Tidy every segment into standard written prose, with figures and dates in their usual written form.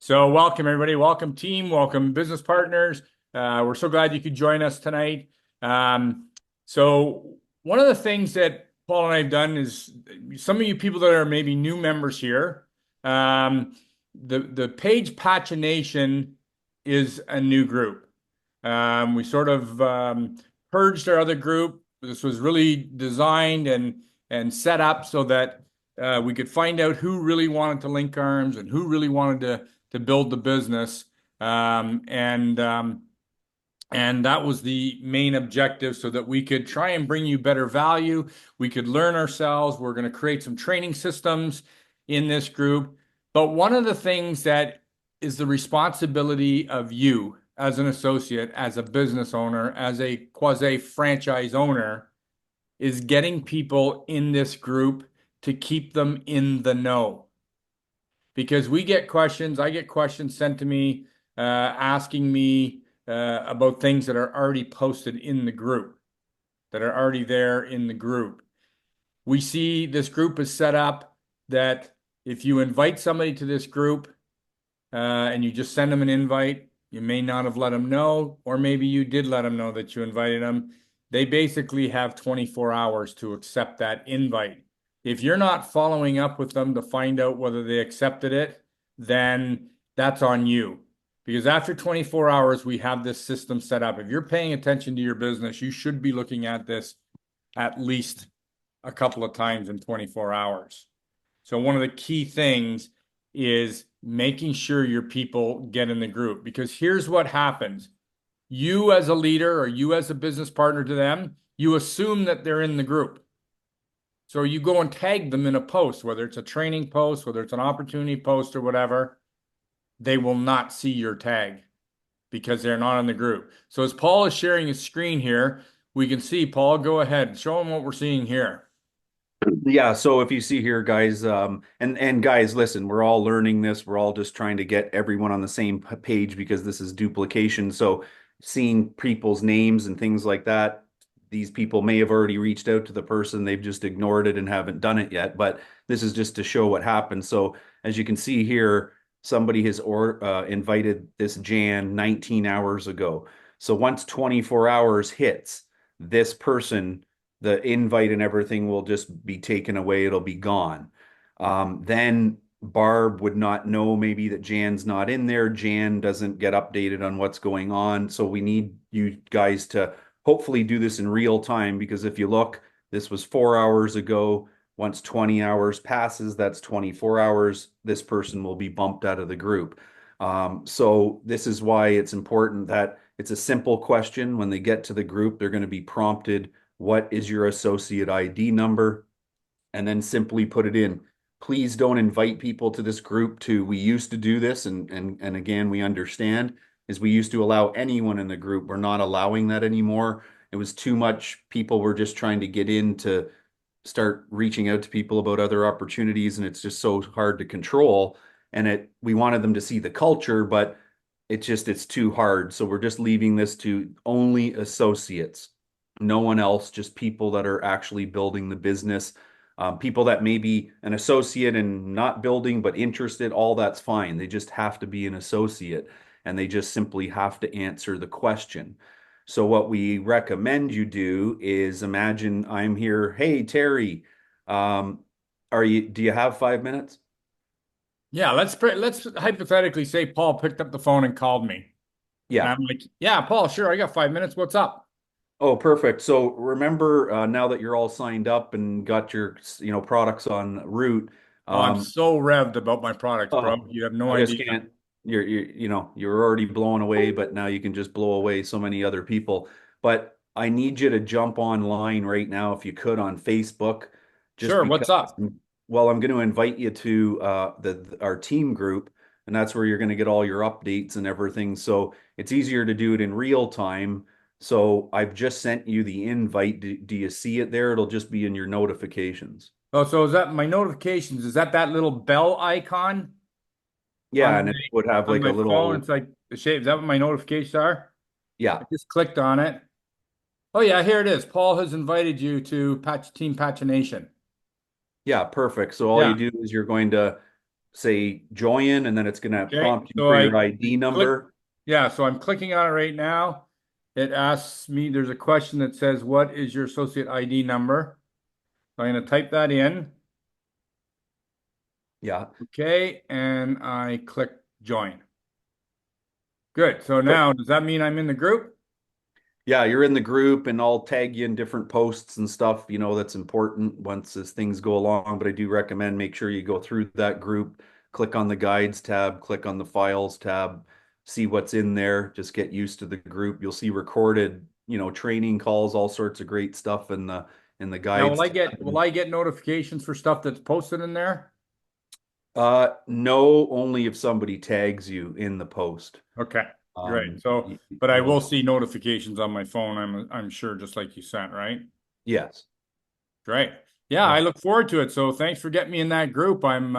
So welcome everybody, welcome team, welcome business partners. We're so glad you could join us tonight. So one of the things that Paul and I have done is some of you people that are maybe new members here, the Page Pagination is a new group. We sort of purged our other group. This was really designed and set up so that we could find out who really wanted to link arms and who really wanted to build the business. And that was the main objective so that we could try and bring you better value. We could learn ourselves. We're going to create some training systems in this group. But one of the things that is the responsibility of you as an associate, as a business owner, as a quasi franchise owner, is getting people in this group to keep them in the know. Because we get questions, I get questions sent to me asking me about things that are already posted in the group, that are already there in the group. We see this group is set up that if you invite somebody to this group and you just send them an invite, you may not have let them know, or maybe you did let them know that you invited them. They basically have 24 hours to accept that invite. If you're not following up with them to find out whether they accepted it, then that's on you. Because after 24 hours, we have this system set up. If you're paying attention to your business, you should be looking at this at least a couple of times in 24 hours. So one of the key things is making sure your people get in the group, because here's what happens. You as a leader or you as a business partner to them, you assume that they're in the group. So you go and tag them in a post, whether it's a training post, whether it's an opportunity post or whatever, they will not see your tag because they're not in the group. So as Paul is sharing his screen here, we can see, Paul, go ahead, show them what we're seeing here. Yeah, so if you see here, guys, and guys, listen, we're all learning this. We're all just trying to get everyone on the same page because this is duplication. So seeing people's names and things like that, these people may have already reached out to the person, they've just ignored it and haven't done it yet. But this is just to show what happens. So as you can see here, somebody has invited this Jan 19 hours ago. So once 24 hours hits, this person, the invite and everything will just be taken away. It'll be gone. Then Barb would not know maybe that Jan's not in there. Jan doesn't get updated on what's going on. So we need you guys to hopefully do this in real time, because if you look, this was 4 hours ago. Once 20 hours passes, that's 24 hours. This person will be bumped out of the group. So this is why it's important that it's a simple question. When they get to the group, they're going to be prompted, what is your associate ID number? And then simply put it in. Please don't invite people to this group we used to do this, and again, we understand, is we used to allow anyone in the group. We're not allowing that anymore. It was too much. People were just trying to get in to start reaching out to people about other opportunities, and it's just so hard to control. And we wanted them to see the culture, but it's too hard. So we're just leaving this to only associates, no one else, just people that are actually building the business. People that may be an associate and not building but interested, all that's fine. They just have to be an associate, and they just simply have to answer the question. So what we recommend you do is, imagine I'm here. Hey, Terry, do you have 5 minutes? Yeah, let's hypothetically say Paul picked up the phone and called me. And Yeah. I'm like, yeah, Paul, sure, I got 5 minutes. What's up? Oh, perfect. So remember, now that you're all signed up and got your, products on route, Oh, I'm um, so revved about my products, bro. oh, You have no I just idea. can't. You're already blown away, but now you can just blow away so many other people. But I need you to jump online right now, if you could, on Facebook, just Sure, because. what's up? Well, I'm going to invite you to our team group, and that's where you're going to get all your updates and everything. So it's easier to do it in real time. So I've just sent you the invite. Do you see it there? It'll just be in your notifications. Oh, so is that my notifications? Is that little bell icon Yeah, on and it would have on like a my phone? little, It's like the shape. Is that what my notifications are? I yeah. just clicked on it. Oh yeah, here it is. Paul has invited you to Patch Team Patchination. Yeah, perfect. So all you Yeah. do is you're going to say join, and then it's going to Okay, prompt you so for I your ID click, number. yeah, so I'm clicking on it right now. It asks me, there's a question that says, what is your associate ID number? So I'm going to type that in. Yeah. Okay, and I click join. Good. So So now, does that mean I'm in the group? yeah, you're in the group, and I'll tag you in different posts and stuff, that's important once as things go along. But I do recommend make sure you go through that group, click on the guides tab, click on the files tab, see what's in there, just get used to the group. You'll see recorded, training calls, all sorts of great stuff in the Now, guides will tab. I get notifications for stuff that's posted in there? No, only if somebody tags you in the post. Okay, great. So, You, but I you will know, see notifications on my phone. I'm sure, just like you sent, right? yes. Great. Yeah, I Yeah. look forward to it. So thanks for getting me in that group. I'm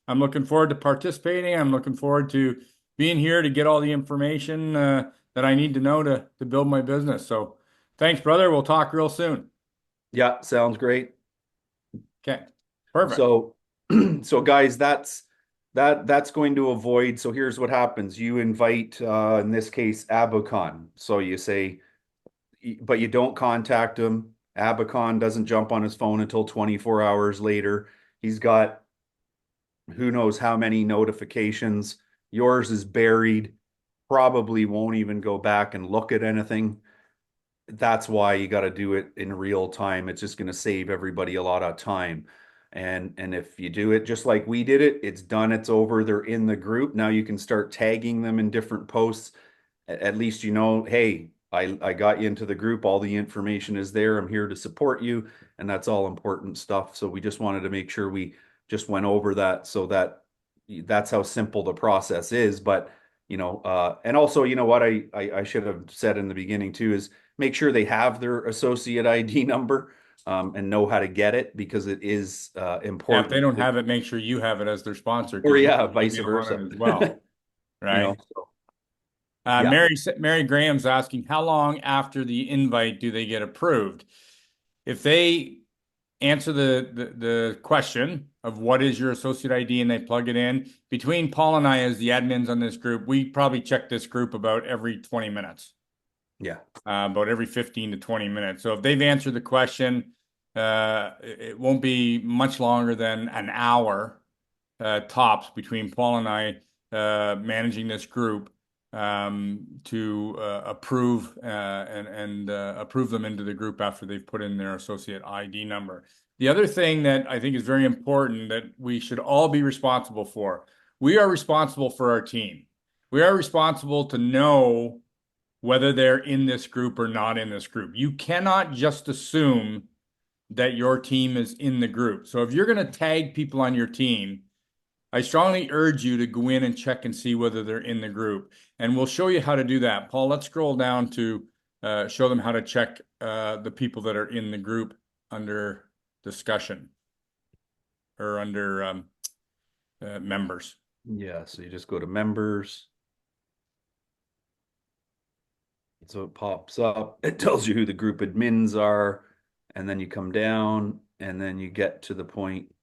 looking forward to participating. I'm looking forward to being here to get all the information that I need to know to build my business. So thanks, brother. We'll talk real soon. Yeah, sounds great. Okay. Perfect. So, so guys, that's going to avoid. So here's what happens. You invite, in this case, Abacon. So you say, but you don't contact him. Abacon doesn't jump on his phone until 24 hours later. He's got who knows how many notifications. Yours is buried. Probably won't even go back and look at anything. That's why you got to do it in real time. It's just going to save everybody a lot of time. And if you do it just like we did it, it's done, it's over, they're in the group. Now you can start tagging them in different posts. At least hey, I got you into the group. All the information is there. I'm here to support you. And that's all important stuff. So we just wanted to make sure we just went over that so that that's how simple the process is. But and also, what I should have said in the beginning too is make sure they have their associate ID number, and know how to get it because it is Yeah, if they important. don't have it, make sure you have it as their sponsor Or because you yeah, can vice email on versa. it as well, right? So, yeah. Mary Graham's asking, how long after the invite do they get approved? If they answer the question of what is your associate ID and they plug it in, between Paul and I as the admins on this group, we probably check this group about every 20 minutes, Yeah. about every 15 to 20 minutes. So if they've answered the question, it won't be much longer than an hour tops between Paul and I managing this group to approve and approve them into the group after they've put in their associate ID number. The other thing that I think is very important that we should all be responsible for, we are responsible for our team. We are responsible to know whether they're in this group or not in this group. You cannot just assume that your team is in the group. So if you're going to tag people on your team, I strongly urge you to go in and check and see whether they're in the group. And we'll show you how to do that. Paul, let's scroll down to show them how to check the people that are in the group under discussion or under members. Yeah. So you just go to members. So it pops up. It tells you who the group admins are. And then you come down and then you get to the point,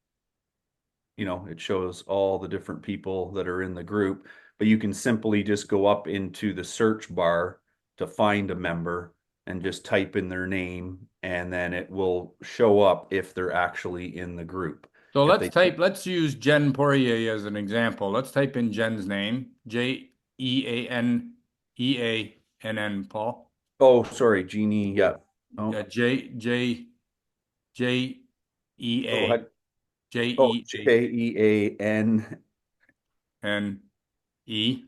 it shows all the different people that are in the group. But you can simply just go up into the search bar to find a member and just type in their name. And then it will show up if they're actually in the group. So If they, let's use Jen Poirier as an example. Let's type in Jen's name, Jeaneann, Paul. oh, sorry, Jeannie. Yeah. Oh, Yeah, J E oh, A J oh, E A Jean. N E,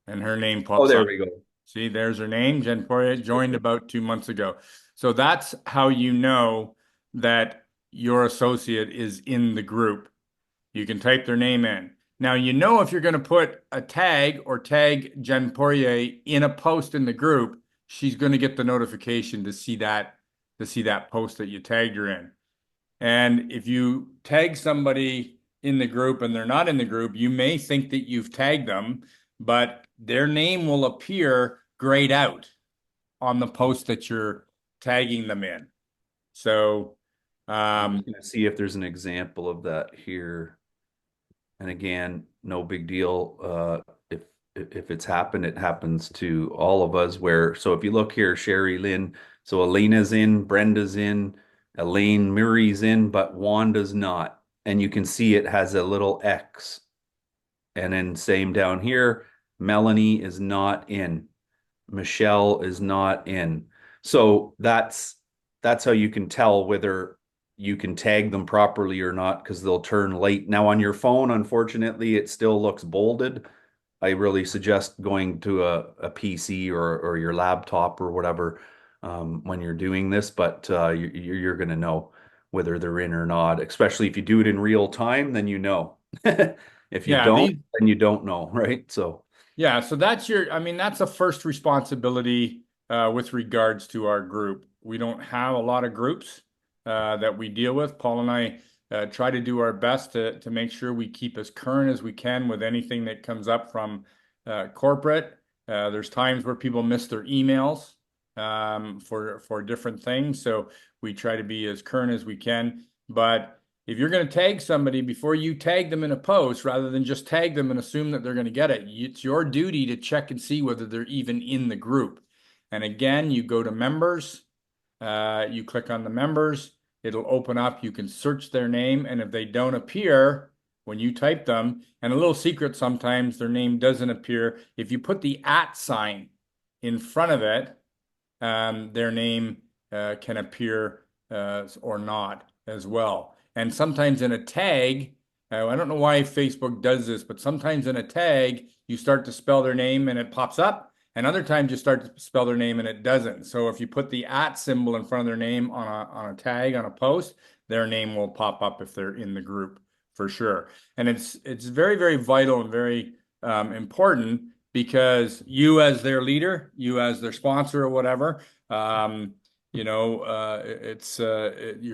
and her name Oh, pops there up. we go. See, there's her name. Jen Poirier joined about 2 months ago. So that's how you know that your associate is in the group. You can type their name in. Now, if you're going to put a tag or tag Jen Poirier in a post in the group, she's going to get the notification to see that post that you tagged her in. And if you tag somebody in the group and they're not in the group, you may think that you've tagged them, but their name will appear grayed out on the post that you're tagging them in. So I'm Um, just gonna see if there's an example of that here. And again, no big deal. If it's happened, it happens to all of us. Where so if you look here, Sherry Lynn, so Elena's in, Brenda's in, Elaine Murray's in, but Wanda's not. And you can see it has a little X. And then same down here, Melanie is not in. Michelle is not in. So that's how you can tell whether you can tag them properly or not because they'll turn late. Now on your phone, unfortunately, it still looks bolded. I really suggest going to a PC or your laptop or whatever when you're doing this, but you're going to know whether they're in or not, especially if you do it in real time, then you know. If you yeah, don't, these then you don't know, right? So. Yeah, so that's I mean, that's a first responsibility with regards to our group. We don't have a lot of groups that we deal with. Paul and I try to do our best to make sure we keep as current as we can with anything that comes up from corporate. There's times where people miss their emails for different things, so we try to be as current as we can. But if you're going to tag somebody before you tag them in a post, rather than just tag them and assume that they're going to get it, it's your duty to check and see whether they're even in the group. And again, you go to members, you click on the members, it'll open up, you can search their name, and if they don't appear when you type them, and a little secret, sometimes their name doesn't appear, if you put the at sign in front of it, their name can appear or not as well. And sometimes in a tag, I don't know why Facebook does this, but sometimes in a tag, you start to spell their name and it pops up. And other times you start to spell their name and it doesn't. So if you put the at symbol in front of their name on a tag, on a post, their name will pop up if they're in the group for sure. And it's very, very vital and very important because you as their leader, you as their sponsor or whatever, um, you're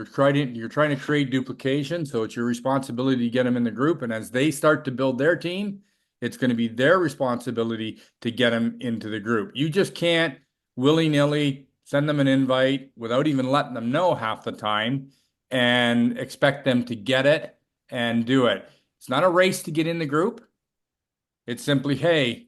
trying to create duplication, so it's your responsibility to get them in the group. And as they start to build their team, it's going to be their responsibility to get them into the group. You just can't willy-nilly send them an invite without even letting them know half the time and expect them to get it and do it. It's not a race to get in the group. It's simply, hey,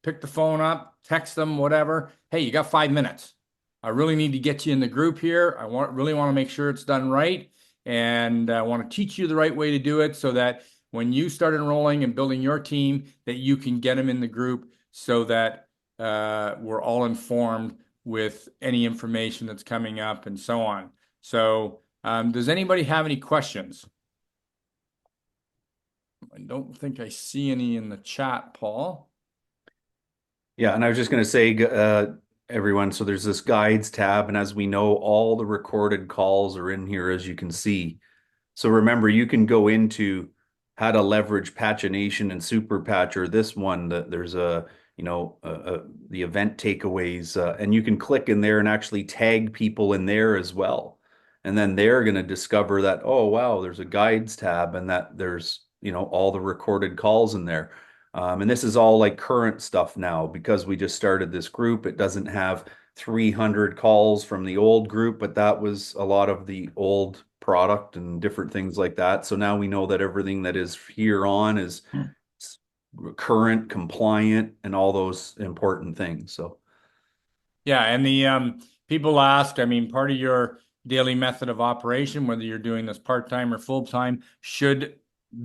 pick the phone up, text them, whatever. Hey, you got 5 minutes. I really need to get you in the group here. Really want to make sure it's done right. And I want to teach you the right way to do it so that when you start enrolling and building your team, that you can get them in the group so that we're all informed with any information that's coming up and so on. So, does anybody have any questions? I don't think I see any in the chat, Paul. Yeah, and I was just going to say, everyone, so there's this guides tab, and as we know, all the recorded calls are in here, as you can see. So remember, you can go into how to leverage Patchination and Super Patch, or this one that there's the event takeaways, and you can click in there and actually tag people in there as well. And then they're going to discover that, oh, wow, there's a guides tab and that there's, all the recorded calls in there. And this is all like current stuff now because we just started this group. It doesn't have 300 calls from the old group, but that was a lot of the old product and different things like that. So now we know that everything that is here on is current, compliant, and all those important things. So, Yeah, and the people ask, I mean, part of your daily method of operation, whether you're doing this part-time or full-time, should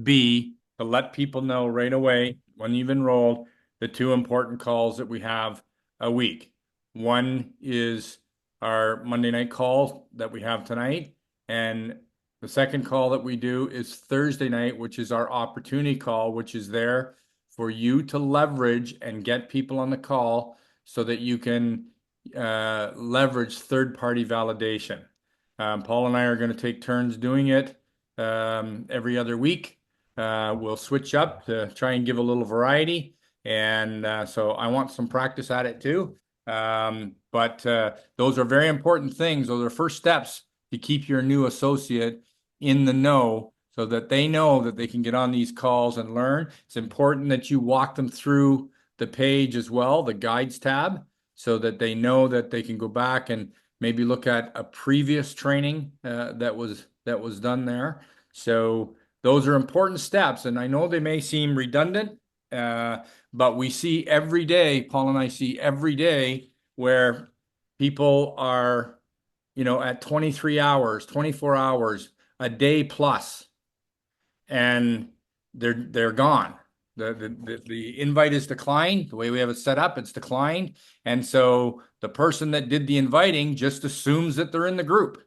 be to let people know right away when you've enrolled the two important calls that we have a week. One is our Monday night call that we have tonight, and the second call that we do is Thursday night, which is our opportunity call, which is there for you to leverage and get people on the call so that you can leverage third-party validation. Paul and I are going to take turns doing it every other week. We'll switch up to try and give a little variety. And so I want some practice at it too. But those are very important things. Those are first steps to keep your new associate in the know so that they know that they can get on these calls and learn. It's important that you walk them through the page as well, the guides tab, so that they know that they can go back and maybe look at a previous training that was that was done there. So those are important steps. And I know they may seem redundant, but we see every day, Paul and I see every day where people are, at 23 hours, 24 hours, a day plus, and they're gone. The invite is declined. The way we have it set up, it's declined. And so the person that did the inviting just assumes that they're in the group,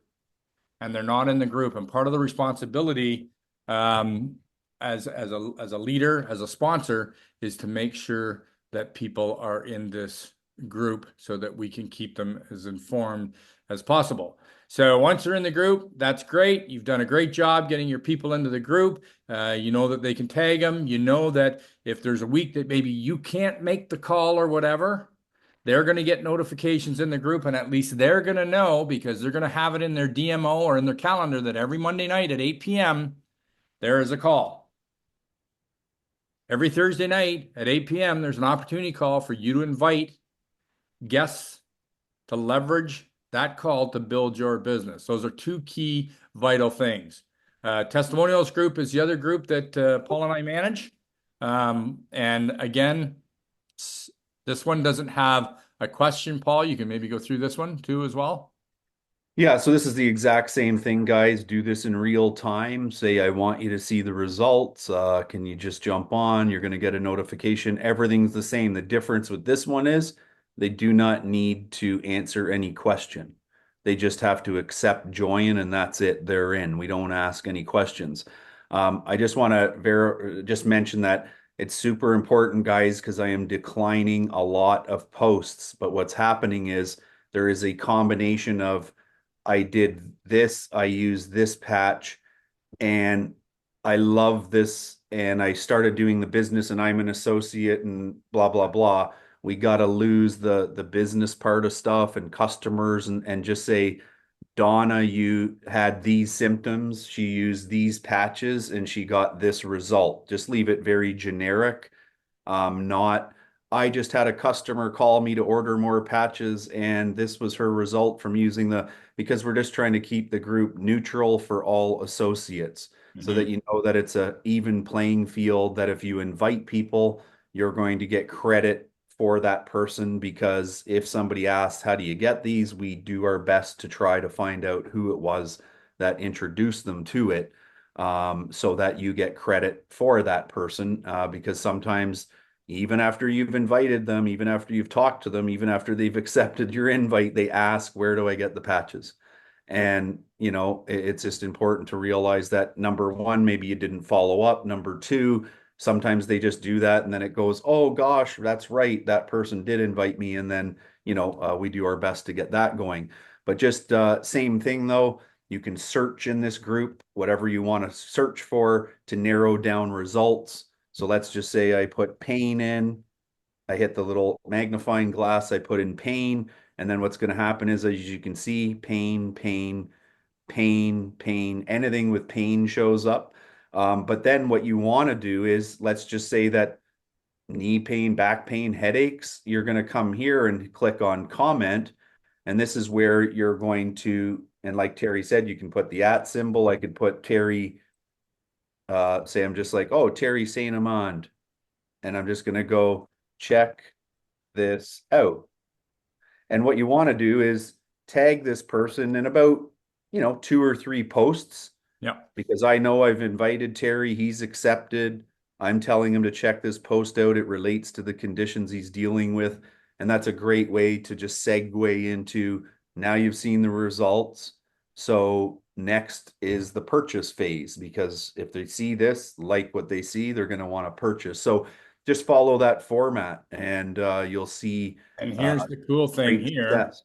and they're not in the group. And part of the responsibility, as a leader, as a sponsor, is to make sure that people are in this group so that we can keep them as informed as possible. So once they're in the group, that's great. You've done a great job getting your people into the group. You know that they can tag them. You know that if there's a week that maybe you can't make the call or whatever, they're going to get notifications in the group, and at least they're going to know, because they're going to have it in their DMO or in their calendar, that every Monday night at 8 p.m., there is a call. Every Thursday night at 8 p.m., there's an opportunity call for you to invite guests to leverage that call to build your business. Those are two key vital things. Testimonials group is the other group that Paul and I manage. And again, this one doesn't have a question, Paul. You can maybe go through this one too as well. Yeah, so this is the exact same thing, guys. Do this in real time. Say, I want you to see the results. Can you just jump on? You're going to get a notification. Everything's the same. The difference with this one is they do not need to answer any question. They just have to accept join, and that's it. They're in. We don't ask any questions. I just want to just mention that it's super important, guys, because I am declining a lot of posts. But what's happening is there is a combination of I did this, I used this patch, and I love this, and I started doing the business, and I'm an associate, and blah blah blah. We got to lose the business part of stuff and customers, and just say, Donna, you had these symptoms, she used these patches, and she got this result. Just leave it very generic. Not, I just had a customer call me to order more patches, and this was her result from using because we're just trying to keep the group neutral for all associates so that you know that it's a even playing field, that if you invite people, you're going to get credit for that person, because if somebody asks, how do you get these? We do our best to try to find out who it was that introduced them to it, so that you get credit for that person, because sometimes even after you've invited them, even after you've talked to them, even after they've accepted your invite, they ask, where do I get the patches? And, it's just important to realize that, number one, maybe you didn't follow up. Number two, sometimes they just do that, and then it goes, oh gosh, that's right, that person did invite me. And then, we do our best to get that going. But just same thing though, you can search in this group, whatever you want to search for to narrow down results. So let's just say I put pain in, I hit the little magnifying glass, I put in pain, and then what's going to happen is, as you can see, pain, pain, pain, pain, anything with pain shows up. But then what you want to do is, let's just say that knee pain, back pain, headaches, you're going to come here and click on comment. And this is where you're going to, and like Terry said, you can put the @ symbol. I could put Terry, say I'm just like, oh, Terry Saint Amand. And I'm just going to go check this out. And what you want to do is tag this person in about, 2 or 3 posts. Yeah. Because I know I've invited Terry, he's accepted. I'm telling him to check this post out. It relates to the conditions he's dealing with. And that's a great way to just segue into, now you've seen the results. So next is the purchase phase, because if they see this, like what they see, they're going to want to purchase. So just follow that format, and you'll see And here's the cool thing great here. success.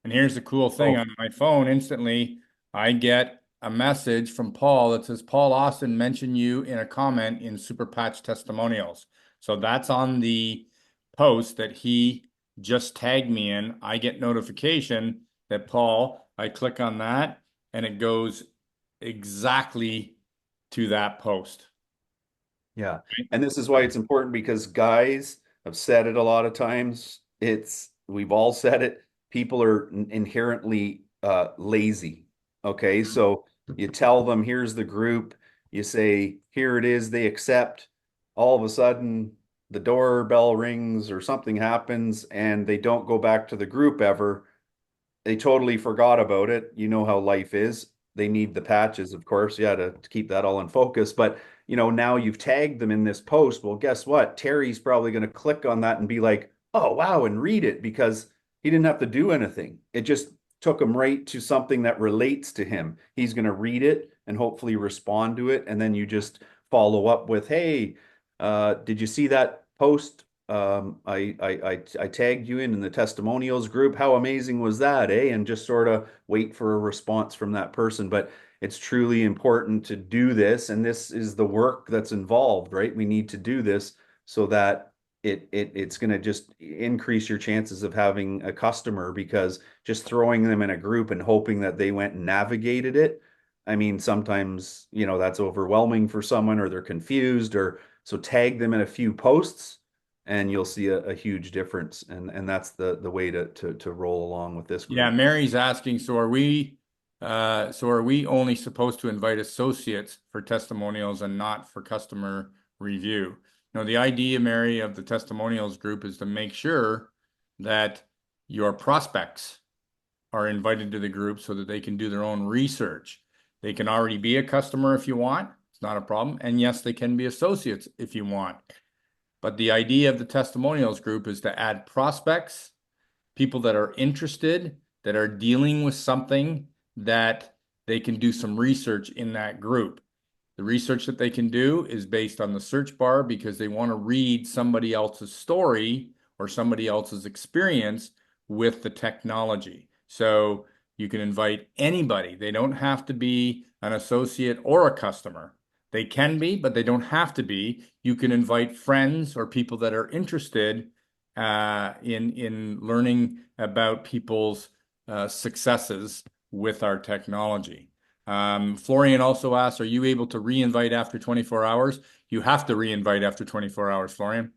And here's the cool thing, Oh, on my phone, instantly, I get a message from Paul that says, Paul Austin mentioned you in a comment in Super Patch Testimonials. So that's on the post that he just tagged me in. I get notification that Paul, I click on that, and it goes exactly to that post. yeah. And this is why it's important, because guys have said it a lot of times. We've all said it. People are inherently lazy. Okay. So You tell them, here's the group. You say, here it is, they accept. All of a sudden, the doorbell rings or something happens and they don't go back to the group ever. They totally forgot about it. You know how life is. They need the patches, of course, yeah, to keep that all in focus. But now you've tagged them in this post. Well, guess what? Terry's probably going to click on that and be like, oh, wow, and read it because he didn't have to do anything. It just took him right to something that relates to him. He's going to read it and hopefully respond to it. And then you just follow up with, hey, did you see that post? I tagged you in the testimonials group. How amazing was that, eh? And just sort of wait for a response from that person. But it's truly important to do this, and this is the work that's involved, right? We need to do this so that it's going to just increase your chances of having a customer, because just throwing them in a group and hoping that they went and navigated it, I mean, sometimes, that's overwhelming for someone, or they're confused, or so tag them in a few posts and you'll see a huge difference. And that's the way to roll along with this Yeah, group. Mary's asking, so are we only supposed to invite associates for testimonials and not for customer review? The idea, Mary, of the testimonials group is to make sure that your prospects are invited to the group so that they can do their own research. They can already be a customer if you want. It's not a problem. And yes, they can be associates if you want. But the idea of the testimonials group is to add prospects, people that are interested, that are dealing with something that they can do some research in that group. The research that they can do is based on the search bar because they want to read somebody else's story or somebody else's experience with the technology. So you can invite anybody. They don't have to be an associate or a customer. They can be, but they don't have to be. You can invite friends or people that are interested in learning about people's successes with our technology. Florian also asked, are you able to re-invite after 24 hours? You have to re-invite after 24 hours, Florian.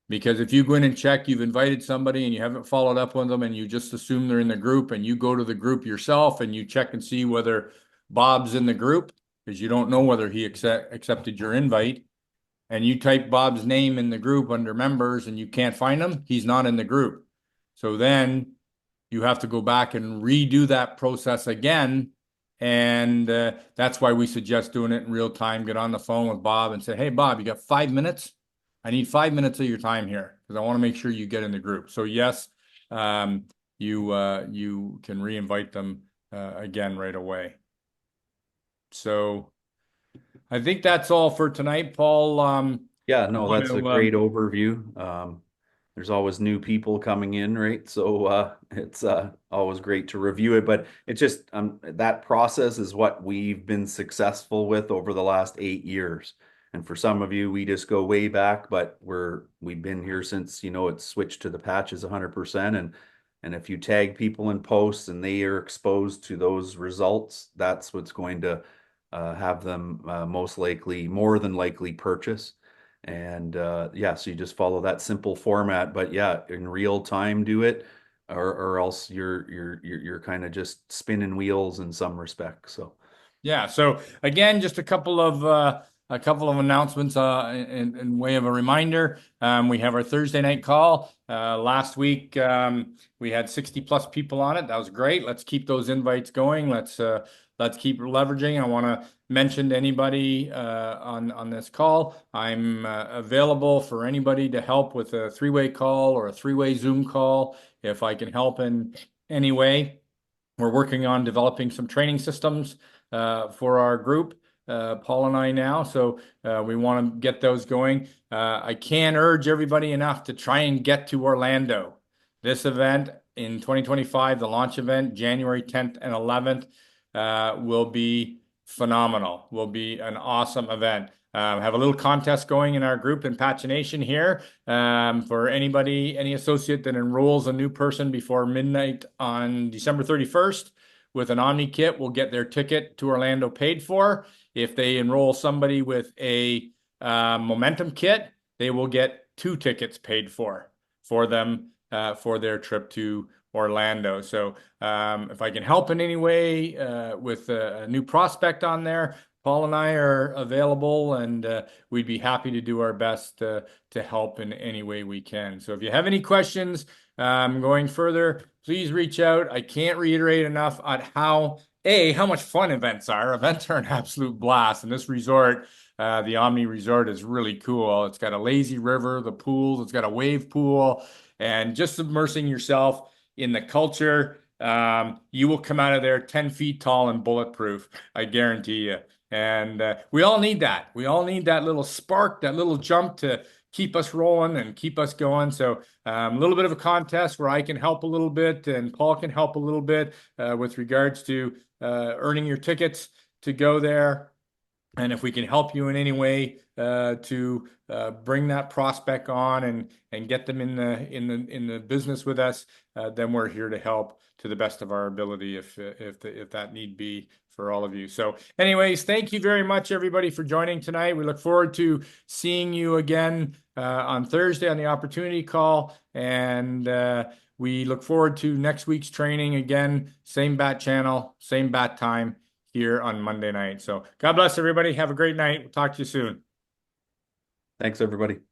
Because if you go in and check, you've invited somebody and you haven't followed up with them and you just assume they're in the group, and you go to the group yourself and you check and see whether Bob's in the group, because you don't know whether he accepted your invite, and you type Bob's name in the group under members and you can't find him, he's not in the group. So then you have to go back and redo that process again. And that's why we suggest doing it in real time. Get on the phone with Bob and say, hey, Bob, you got 5 minutes? I need 5 minutes of your time here because I want to make sure you get in the group. So yes, you can re-invite them again right away. So I think that's all for tonight, Paul. Yeah, no, Want that's a to, great overview. There's always new people coming in, right? So it's always great to review it, but it's just that process is what we've been successful with over the last 8 years. And for some of you, we just go way back, but we've been here since it's switched to the patches 100%. And if you tag people in posts and they are exposed to those results, that's what's going to have them more than likely purchase. And yeah, so you just follow that simple format, but yeah, in real time do it, or else you're kind of just spinning wheels in some respects. So yeah. So again, just a couple of announcements in way of a reminder. We have our Thursday night call. Last week we had 60 plus people on it. That was great. Let's keep those invites going. Let's keep leveraging. I want to mention to anybody on this call, I'm available for anybody to help with a three-way call or a three-way Zoom call if I can help in any way. We're working on developing some training systems for our group, Paul and I now. So we want to get those going. I can't urge everybody enough to try and get to Orlando. This event in 2025, the launch event, January 10th and 11th, will be phenomenal. Will be an awesome event. Have a little contest going in our group in Pagination here for any associate that enrolls a new person before midnight on December 31st with an Omni kit will get their ticket to Orlando paid for. If they enroll somebody with a Momentum kit, they will get 2 tickets paid for them for their trip to Orlando. So if I can help in any way with a new prospect on there, Paul and I are available, and we'd be happy to do our best to help in any way we can. So if you have any questions going further, please reach out. I can't reiterate enough on how much fun events are. Events are an absolute blast, and this resort, the Omni Resort, is really cool. It's got a lazy river, the pools, it's got a wave pool, and just immersing yourself in the culture. You will come out of there 10 feet tall and bulletproof. I guarantee you. And we all need that. We all need that little spark, that little jump to keep us rolling and keep us going. So a little bit of a contest where I can help a little bit and Paul can help a little bit with regards to earning your tickets to go there. And if we can help you in any way to bring that prospect on and get them in the business with us, then we're here to help to the best of our ability if that need be for all of you. So, anyways, thank you very much, everybody, for joining tonight. We look forward to seeing you again on Thursday on the opportunity call, and we look forward to next week's training again. Same bat channel, same bat time here on Monday night. So God bless everybody. Have a great night. We'll talk to you soon. Thanks, everybody.